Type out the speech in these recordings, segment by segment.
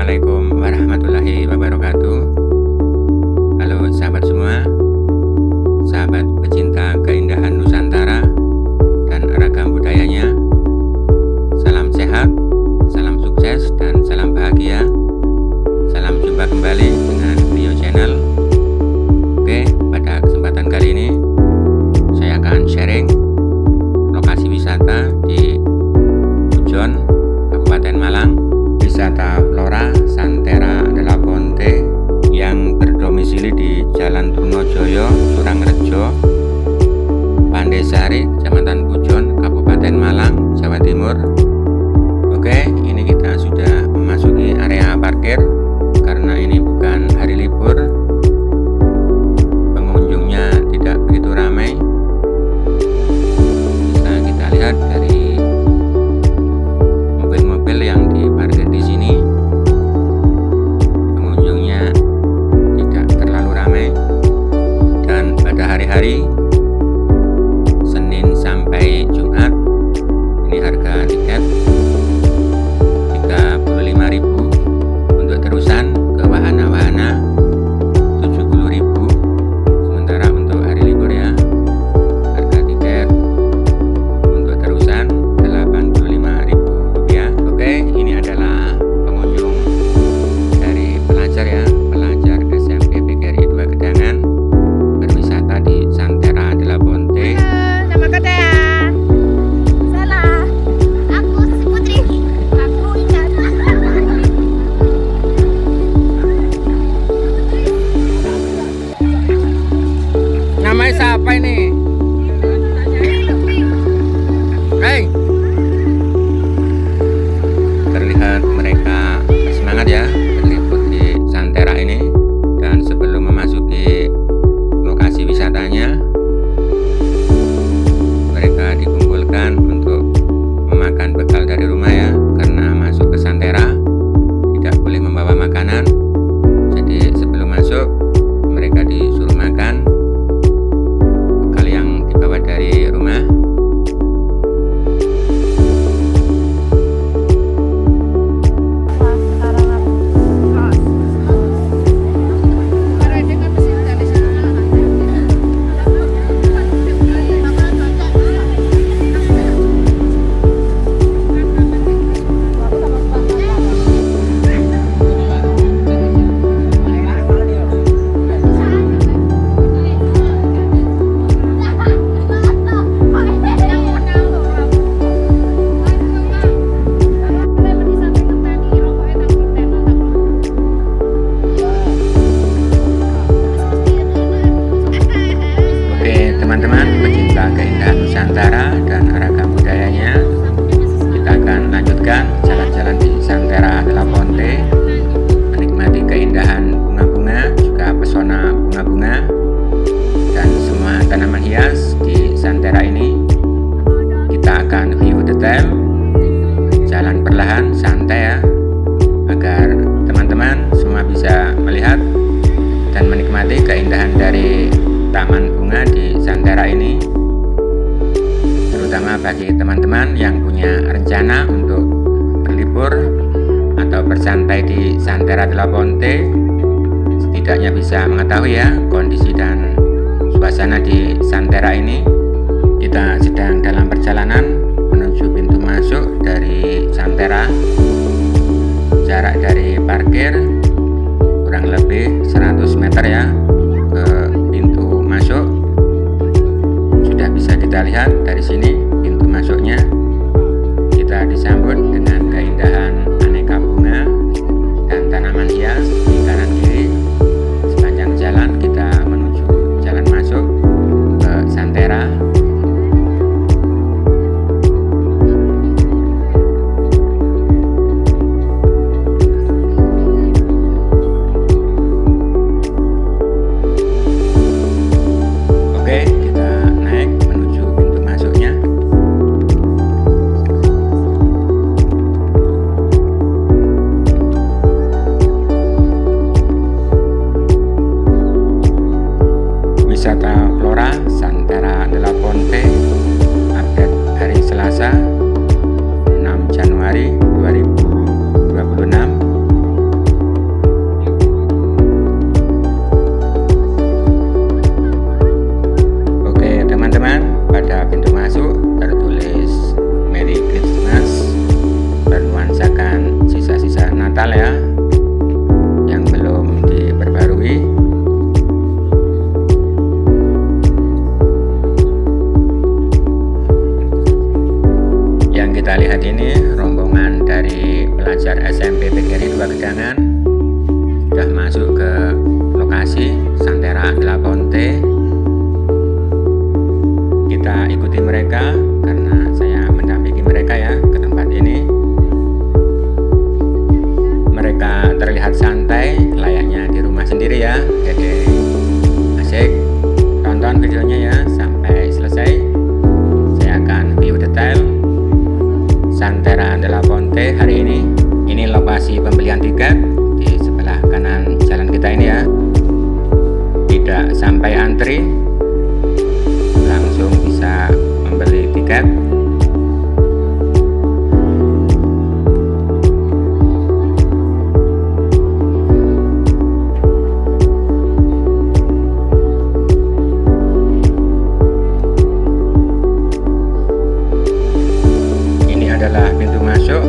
Assalamualaikum warahmatullahi wabarakatuh. Halo sahabat semua, sahabat pecinta keindahan Nusantara dan ragam budayanya. Salam sehat, salam sukses, dan salam bahagia. Salam jumpa kembali dengan Rio Channel. Oke, pada kesempatan kali ini saya akan sharing lokasi wisata di Pujon, Kabupaten Malang. Wisata Flora Santera della Ponte yang berdomisili di Jalan Trunojoyo, Surangrejo, Pandesari, Kecamatan Pujon, Kabupaten Malang, Jawa Timur. Oke, ini kita sudah memasuki area parkir karena ini bukan hari libur. Pengunjungnya tidak begitu ramai. Bisa kita lihat dari mobil-mobil yang diparkir di sini. Pengunjungnya tidak terlalu ramai. Dan pada hari-hari Senin sampai Jumat ini harga tiket 35.000, untuk terusan ke wahana-wahana 70.000. Sementara untuk hari libur ya, harga tiket untuk terusan 85.000 rupiah. Oke, ini adalah pengunjung dari pelajar ya, pelajar SMP PGRI 2 Gedangan berwisata di Santera della Ponte. Nama Katea. Salah. Aku si Putri. Aku Indah. Namanya siapa ini? Hei, terlihat mereka semangat ya berlibur di Santera ini. Dan sebelum memasuki lokasi wisatanya, mereka dikumpulkan untuk memakan bekal dari rumah ya, karena masuk ke Santera tidak boleh membawa makanan. Jadi sebelum masuk mereka disuruh makan bekal yang dibawa dari rumah. Teman-teman pecinta keindahan Nusantara dan ragam budayanya, kita akan lanjutkan jalan-jalan di Santera della Ponte, menikmati keindahan bunga-bunga, juga pesona bunga-bunga dan semua tanaman hias di Santera ini. Kita akan view the time, jalan perlahan, santai ya, agar teman-teman semua bisa melihat dan menikmati keindahan dari taman bunga di Santera ini, terutama bagi teman-teman yang punya rencana untuk berlibur atau bersantai di Santera della Ponte. Setidaknya bisa mengetahui ya kondisi dan suasana di Santera ini. Kita sedang dalam perjalanan menuju pintu masuk dari Santera. Jarak dari parkir kurang lebih 100 meter ya ke pintu masuk. Sudah bisa kita lihat dari sini pintu masuknya. Kita disambut dengan keindahan aneka bunga dan tanaman hias di kanan kiri. Sepanjang jalan kita menuju jalan masuk ke Santera. Oke, kita naik menuju pintu masuknya. Wisata Flora Santera della Ponte, update hari Selasa 6 Januari 2026. pelajar SMP PGRI 2 Gedangan sudah masuk ke lokasi Santera de la Ponte. Kita ikuti mereka karena saya mendampingi mereka ya ke tempat ini. Mereka terlihat santai, layaknya di rumah sendiri ya. Jadi asik, tonton videonya ya sampai selesai. Saya akan review detail Santera de la Ponte hari ini. Ini lokasi pembelian tiket di sebelah kanan jalan kita ini ya. Tidak sampai antri, langsung bisa membeli tiket. Ini adalah pintu masuk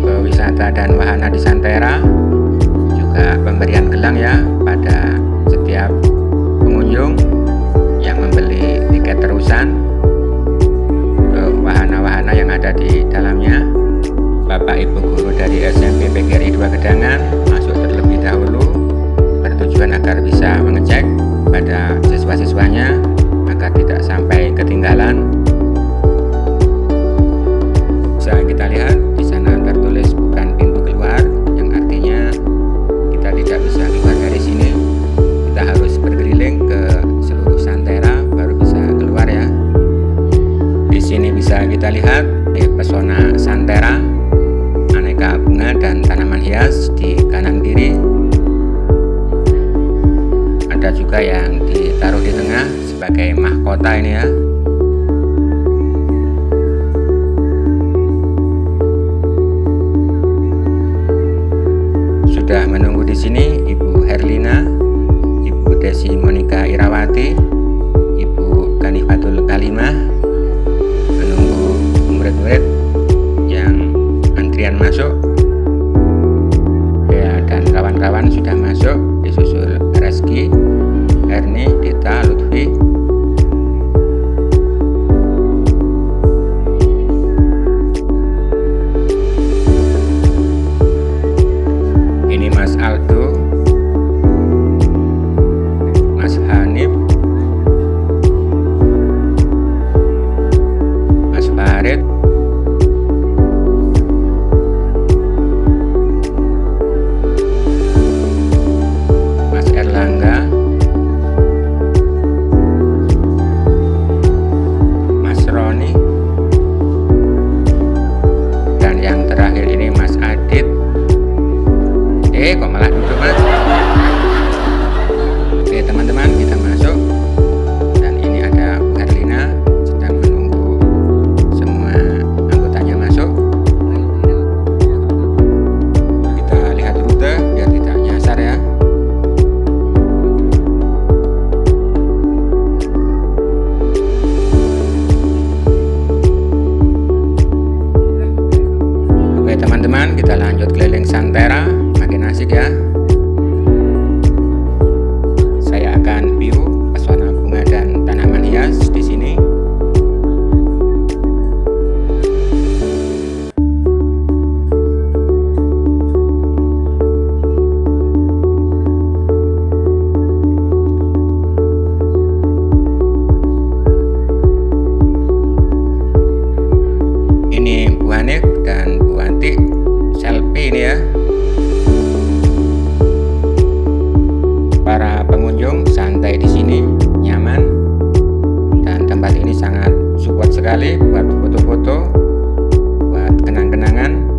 ke wisata dan wahana di Santera. Juga pemberian gelang ya pada setiap pengunjung yang membeli tiket terusan ke wahana-wahana yang ada di dalamnya. Bapak Ibu guru dari SMP PGRI 2 Gedangan masuk terlebih dahulu bertujuan agar bisa mengecek pada siswa-siswanya agar tidak sampai ketinggalan. Bisa kita lihat di sana tertulis bukan pintu keluar, yang artinya kita tidak bisa keluar dari sini. Kita harus berkeliling ke seluruh Santera baru bisa keluar ya. Di sini bisa kita lihat di pesona Santera, aneka bunga dan tanaman hias di kanan kiri. Ada juga yang ditaruh di tengah sebagai mahkota ini ya. Sudah menunggu di sini Ibu Herlina, Ibu Desi Monika Irawati, Ibu Kanifatul Kalimah, menunggu murid-murid yang antrian masuk. Dea dan kawan-kawan sudah masuk, disusul Reski, Erni, Dita, Lutfi. Ini Mas Aldo, Mas Hanif, Mas Farid, Mas Erlangga, Mas Roni, dan yang terakhir ini Mas Adit. Kok malah duduk Mas? Oke teman-teman, kita masuk. Dan ini ada Bu Herlina sedang menunggu semua anggotanya masuk. Kita lihat rute biar tidak nyasar ya. Oke teman-teman, kita lanjut keliling Santera. Makin asik ya. Saya akan view pesona bunga dan tanaman hias di sini. Ini Bu Hanif dan Bu Anti selfie ini ya. Para pengunjung santai di sini, nyaman, dan tempat ini sangat support sekali buat foto-foto, buat kenang-kenangan.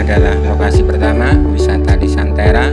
Adalah lokasi pertama wisata di Santera.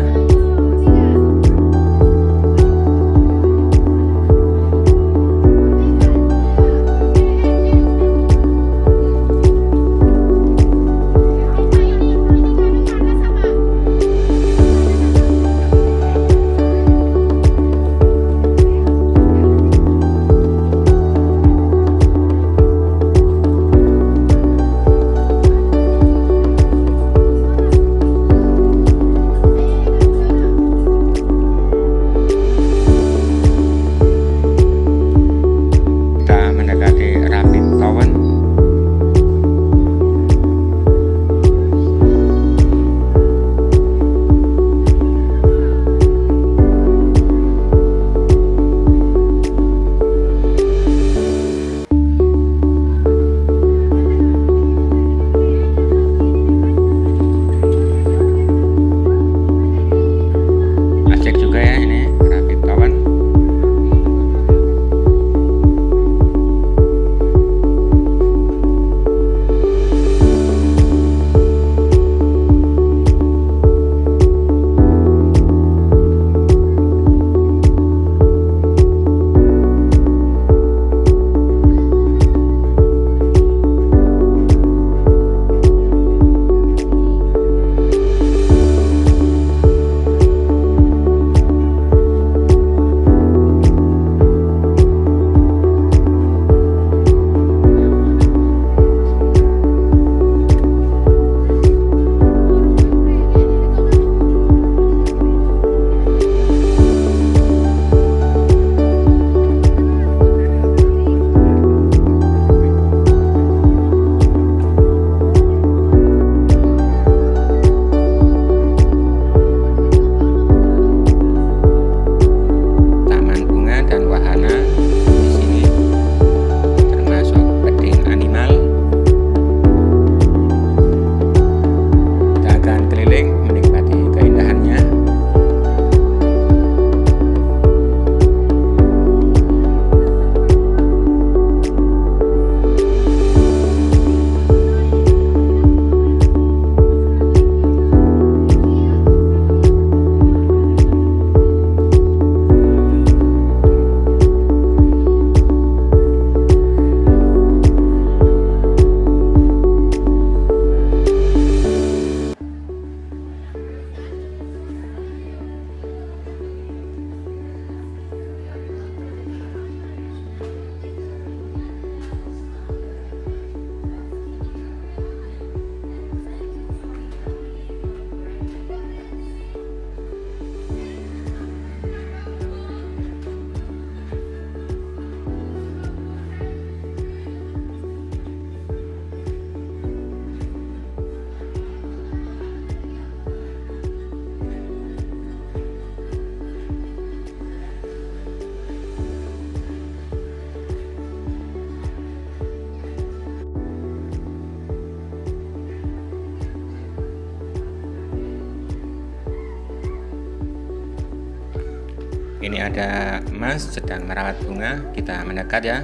Ini ada Mas sedang merawat bunga, kita mendekat ya.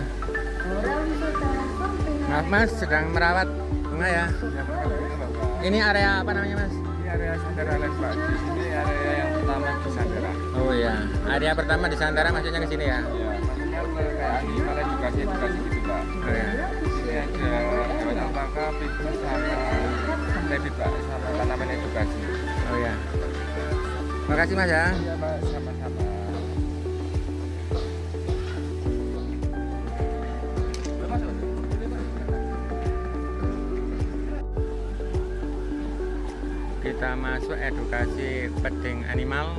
Maaf Mas, sedang merawat bunga ya. Ini area apa namanya Mas? Ini area Santera Les Pak. Di sini area yang pertama di Santera. Oh iya, area pertama di Santera maksudnya ke sini ya? Iya, maksudnya kayak animal edukasi gitu Pak. Oh iya. Ini ada hewan alpaka, pikus sama rabbit Pak, sama tanaman edukasi. Oh iya. Makasih Mas ya. Iya Pak, sama-sama. Kita masuk edukasi peting animal.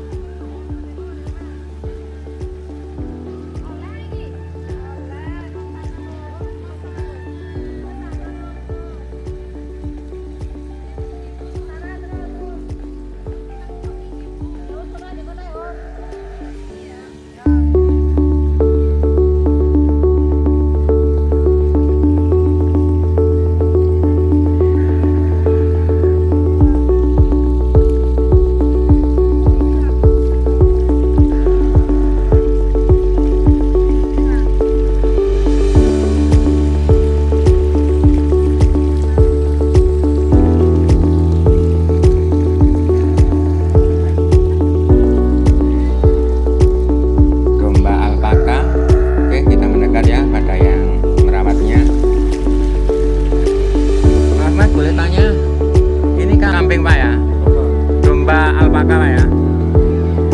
Alpaka Pak ya.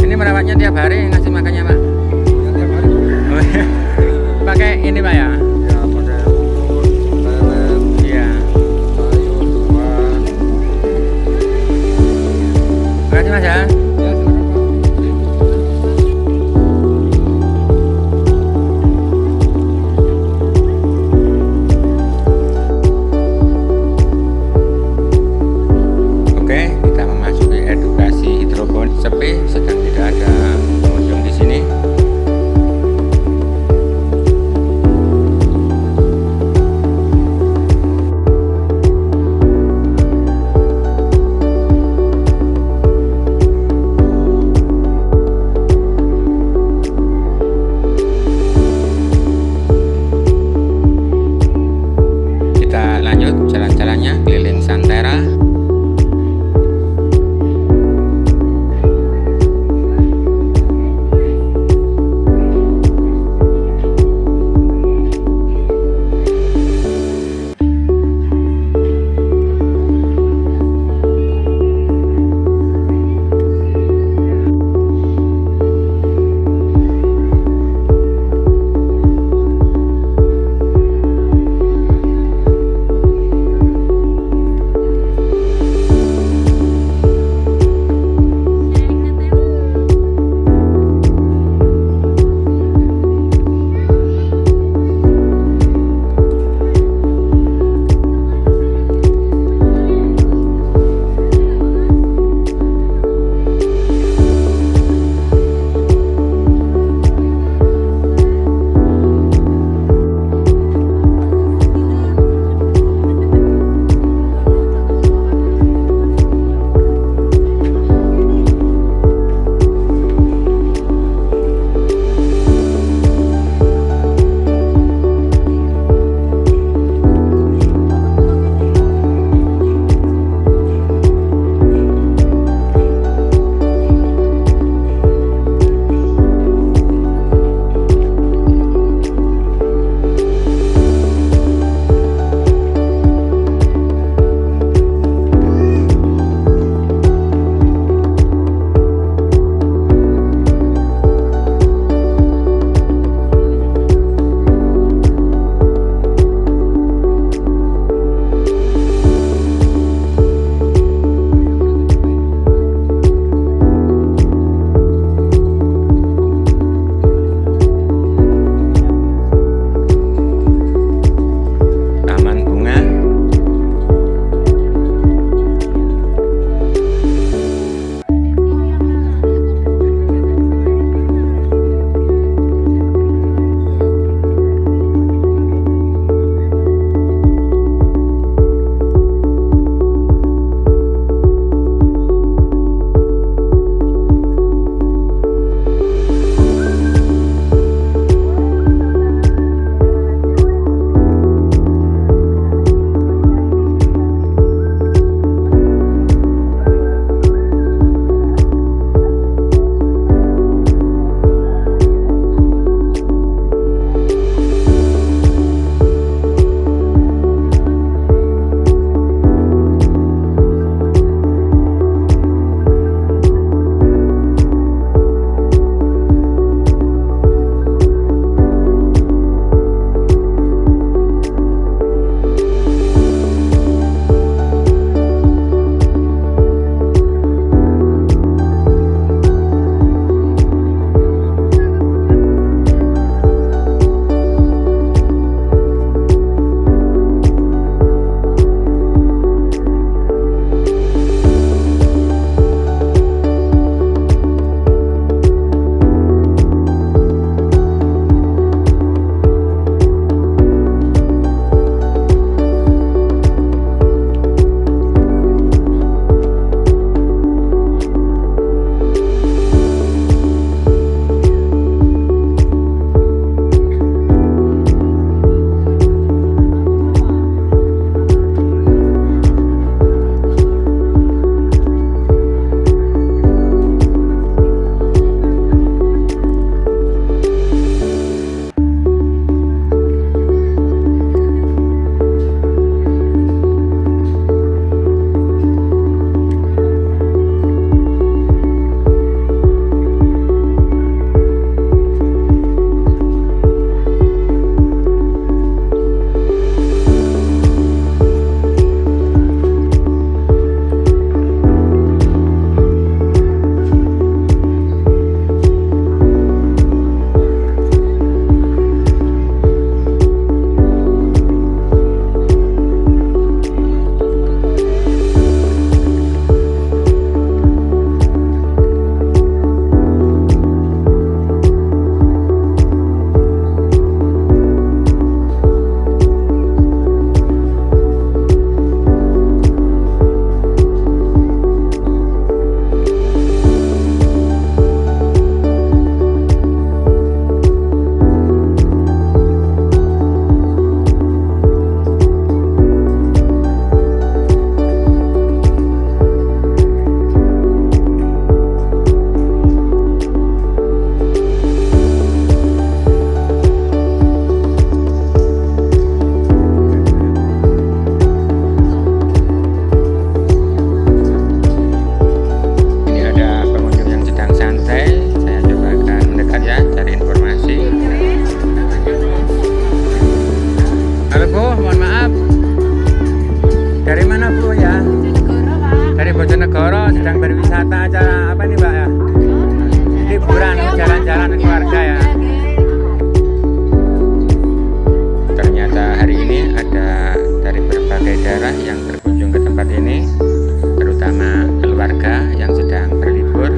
Ini merawatnya tiap hari ngasih makannya Pak. Tiap hari. Oh, iya. Pakai ini Pak ya. Ya pakai rumput, pelet, Iya. sayur, buah. Makasih Mas ya. Ya silakan Pak. Oke, kita memasuki edukasi hidroponik. Sepi, sedang tidak ada pengunjung. sedang berwisata, acara apa nih Mbak ya? Liburan, jalan-jalan keluarga ya. Ternyata hari ini ada dari berbagai daerah yang berkunjung ke tempat ini, terutama keluarga yang sedang berlibur.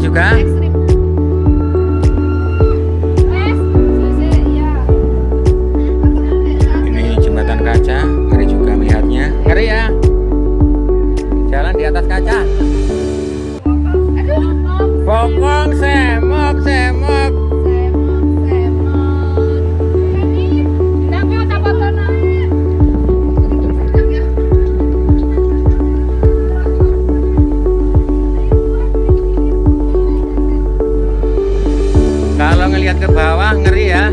juga. Ekstrim. Ini jembatan kaca, ngeri juga melihatnya. Ngeri ya. Jalan di atas kaca. Bokong semok semok. Kalau ngelihat ke bawah ngeri ya.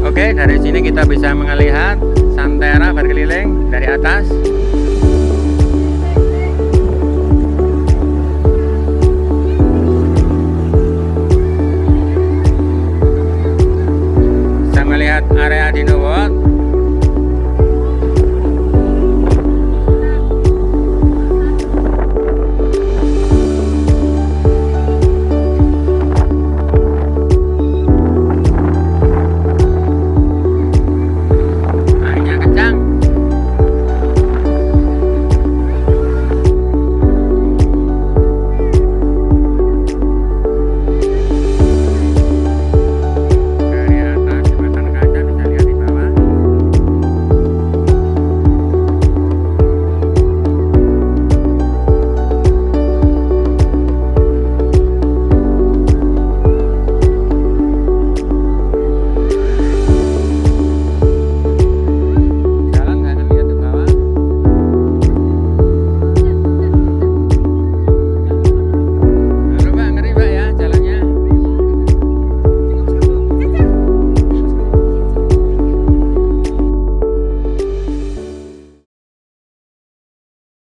Oke, dari sini kita bisa melihat Santera berkeliling dari atas. Bisa melihat area Dino World.